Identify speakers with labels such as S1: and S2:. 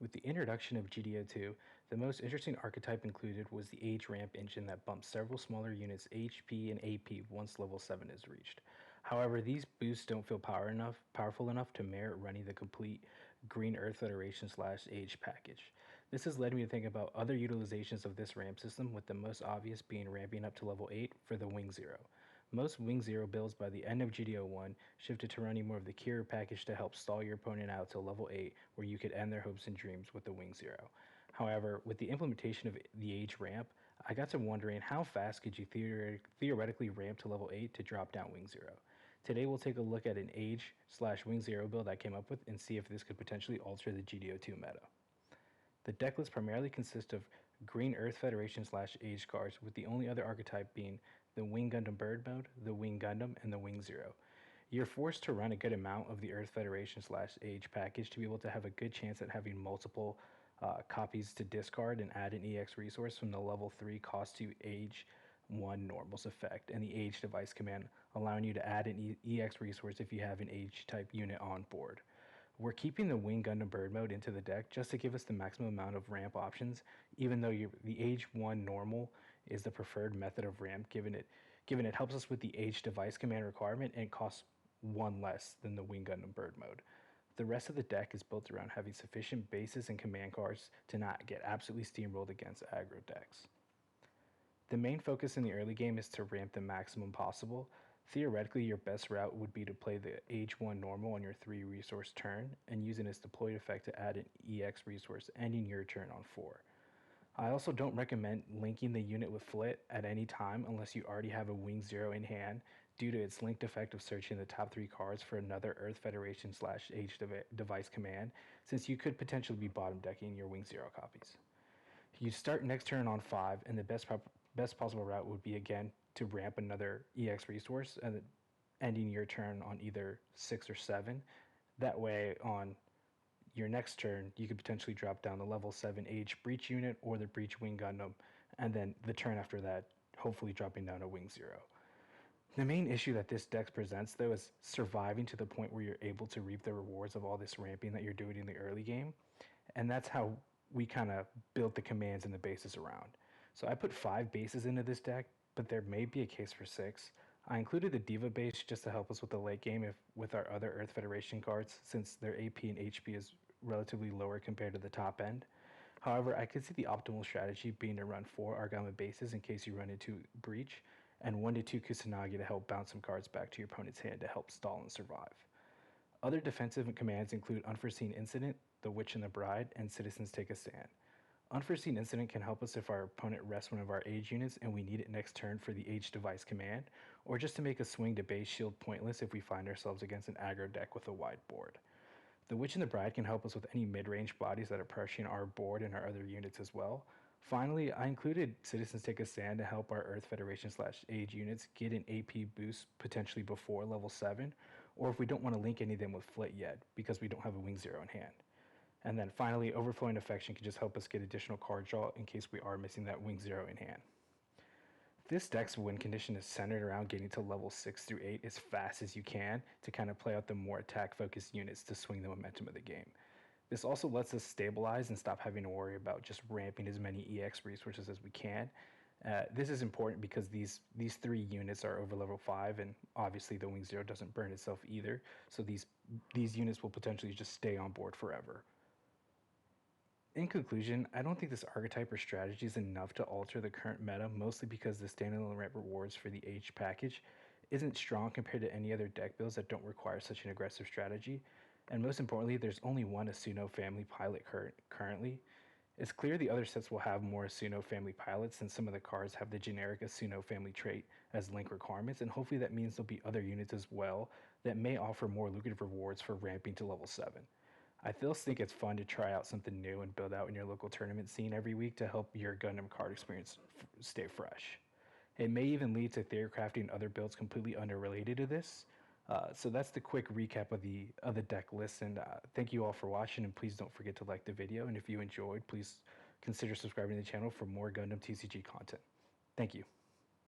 S1: With the introduction of GD02, the most interesting archetype included was the age ramp engine that bumps several smaller units HP and AP once level 7 is reached. However, these boosts don't feel powerful enough to merit running the complete Green Earth Federation / age package. This has led me to think about other utilizations of this ramp system, with the most obvious being ramping up to level 8 for the Wing Zero. Most Wing Zero builds by the end of GD01 shifted to running more of the Kira package to help stall your opponent out to level 8, where you could end their hopes and dreams with the Wing Zero. However, with the implementation of the age ramp, I got to wondering how fast could you theoretically ramp to level 8 to drop down Wing Zero. Today we'll take a look at an age / Wing Zero build I came up with and see if this could potentially alter the GD02 meta. The deck list primarily consists of Green Earth Federation / age cards, with the only other archetype being the Wing Gundam Bird mode, the Wing Gundam, and the Wing Zero. You're forced to run a good amount of the Earth Federation / age package to be able to have a good chance at having multiple copies to discard and add an EX resource from the level 3 cost to age 1 normals effect, and the age device command, allowing you to add an EX resource if you have an age type unit on board. We're keeping the Wing Gundam Bird mode into the deck just to give us the maximum amount of ramp options, even though the age 1 normal is the preferred method of ramp, given it helps us with the age device command requirement and it costs 1 less than the Wing Gundam Bird mode. The rest of the deck is built around having sufficient bases and command cards to not get absolutely steamrolled against aggro decks. The main focus in the early game is to ramp the maximum possible. Theoretically, your best route would be to play the age 1 normal on your 3 resource turn and using its deployed effect to add an EX resource, ending your turn on 4. I also don't recommend linking the unit with Flit at any time unless you already have a Wing Zero in hand, due to its linked effect of searching the top 3 cards for another Earth Federation / age device command, since you could potentially be bottom decking your Wing Zero copies. You start next turn on 5, and the best possible route would be again to ramp another EX resource and ending your turn on either 6 or 7. That way, on your next turn, you could potentially drop down the level 7 age breach unit or the breach Wing Gundam, and then the turn after that, hopefully dropping down a Wing Zero. The main issue that this deck presents, though, is surviving to the point where you're able to reap the rewards of all this ramping that you're doing in the early game, and that's how we kind of built the commands and the bases around. So I put 5 bases into this deck, but there may be a case for 6. I included the Diva base just to help us with the late game with our other Earth Federation cards, since their AP and HP is relatively lower compared to the top end. However, I could see the optimal strategy being to run 4 Argama bases in case you run into Breach, and 1 to 2 Kusanagi to help bounce some cards back to your opponent's hand to help stall and survive. Other defensive commands include Unforeseen Incident, The Witch and the Bride, and Citizens Take a Stand. Unforeseen Incident can help us if our opponent rests one of our age units and we need it next turn for the age device command, or just to make a swing to base shield pointless if we find ourselves against an aggro deck with a wide board. The Witch and the Bride can help us with any mid-range bodies that are pressuring our board and our other units as well. Finally, I included Citizens Take a Stand to help our Earth Federation / age units get an AP boost potentially before level 7, or if we don't want to link any of them with Flit yet because we don't have a Wing Zero in hand. And then finally, Overflowing Affection can just help us get additional card draw in case we are missing that Wing Zero in hand. This deck's win condition is centered around getting to level 6 through 8 as fast as you can to kind of play out the more attack-focused units to swing the momentum of the game. This also lets us stabilize and stop having to worry about just ramping as many EX resources as we can. This is important because these 3 units are over level 5, and obviously the Wing Zero doesn't burn itself either, so these units will potentially just stay on board forever. In conclusion, I don't think this archetype or strategy is enough to alter the current meta, mostly because the standalone ramp rewards for the Age package isn't strong compared to any other deck builds that don't require such an aggressive strategy, and most importantly, there's only one Asuno family pilot currently. It's clear the other sets will have more Asuno family pilots, since some of the cards have the generic Asuno family trait as link requirements, and hopefully that means there'll be other units as well that may offer more lucrative rewards for ramping to level 7. I still think it's fun to try out something new and build out in your local tournament scene every week to help your Gundam card experience stay fresh. It may even lead to theory-crafting other builds completely unrelated to this. So that's the quick recap of the deck list, and thank you all for watching, and please don't forget to like the video, and if you enjoyed, please consider subscribing to the channel for more Gundam TCG content. Thank you.